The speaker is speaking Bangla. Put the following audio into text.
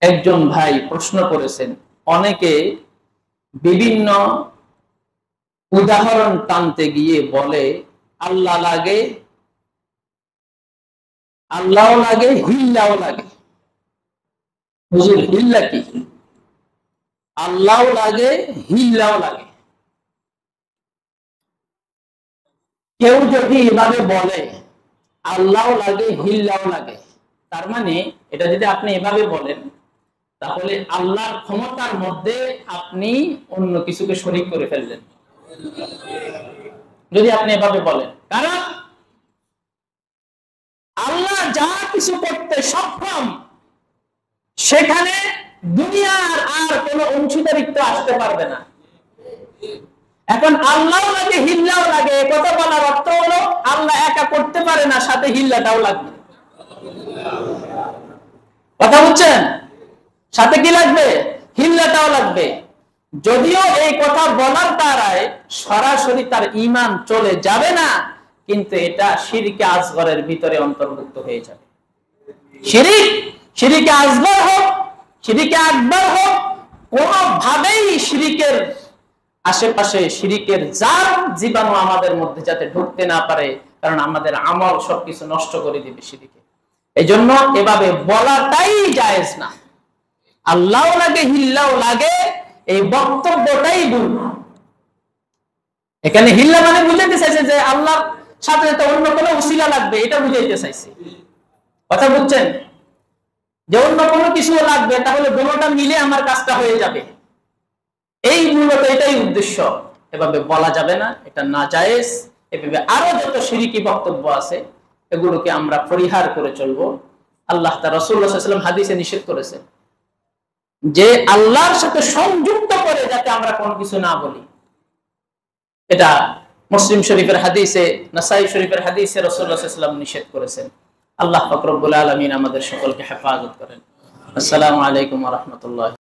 একজন ভাই প্রশ্ন করেছেন, অনেকে বিভিন্ন উদাহরণ টানতে গিয়ে বলে আল্লাহ লাগে, আল্লাহও লাগে, হিল্লাও লাগে। হুজুর হিল্লা কি? আল্লাহও লাগে, হিল্লাও লাগে। কেউ যদি এভাবে বলে আল্লাহও লাগে, হিল্লাও লাগে, তার মানে এটা যদি আপনি এভাবে বলেন, তাহলে আল্লাহর ক্ষমতার মধ্যে আপনি অন্য কিছুকে শরীক করে ফেললেন। যদি আপনি এভাবে বলেন, কারণ আল্লাহ যা কিছু করতে সক্ষম, সেখানে দুনিয়ার আর কোনো অংশীদারিত্ব আসতে পারবে না। এখন আল্লাহ লাগে, হিল্লাও লাগে, কথা বলার অর্থ হলো আল্লাহ একা করতে পারে না, সাথে হিল্লাটাও লাগবে। কথা বুঝছেন? সাথে কি লাগবে? হিল্লাটাও লাগবে। যদিও এই কথা বলার দ্বারায় সরাসরি তার ঈমান চলে যাবে না, কিন্তু এটা শিরকে আসগরের ভিতরে অন্তর্ভুক্ত হয়ে যাবে। শিরকে আসগর হোক, শিরকে আকবার হোক, কোনোভাবেই শিরকের আশেপাশে শিরকের জার জীবাণু আমাদের মধ্যে যাতে ঢুকতে না পারে, কারণ আমাদের আমল সবকিছু নষ্ট করে দিবে শিরকে। এই জন্য এভাবে বলাটাই জায়েজ না। আল্লাহ লাগে, হিল্লাও লাগে, এই বক্তব্যটাই ভুল। এখানে হিল্লা মানে বুঝাইতে চাইছে যে আল্লাহর সাথে তো অন্য কোনো উসিলা লাগবে, এটা বুঝাইতে চাইছে। কথা বুঝছেন? যে অন্য কোনো কিছু লাগবে, তাহলে দুটোটা মিলে আমার কাজটা হয়ে যাবে, এই মূলত এটাই উদ্দেশ্য। এভাবে বলা যাবে না, এটা নাজায়েজ। এভাবে আরো যত শিরকি বক্তব্য আছে, এগুলোকে আমরা পরিহার করে চলবো। আল্লাহ তাআলা রাসূলুল্লাহ সাল্লাল্লাহু আলাইহি ওয়াসাল্লাম হাদিসে নিষেধ করেছেন যে আল্লাহর সাথে সংযুক্ত করে যাতে আমরা কোনো কিছু না বলি। এটা মুসলিম শরীফের হাদিসে, নাসাই শরীফের হাদিসে রাসূলুল্লাহ সাল্লাল্লাহু আলাইহি ওয়াসাল্লাম নিষেধ করেছেন। আল্লাহ পাক রব্বুল আলামিন আমাদের সকলকে হেফাজত করেন। আসসালামু আলাইকুম ওয়া রাহমাতুল্লাহ।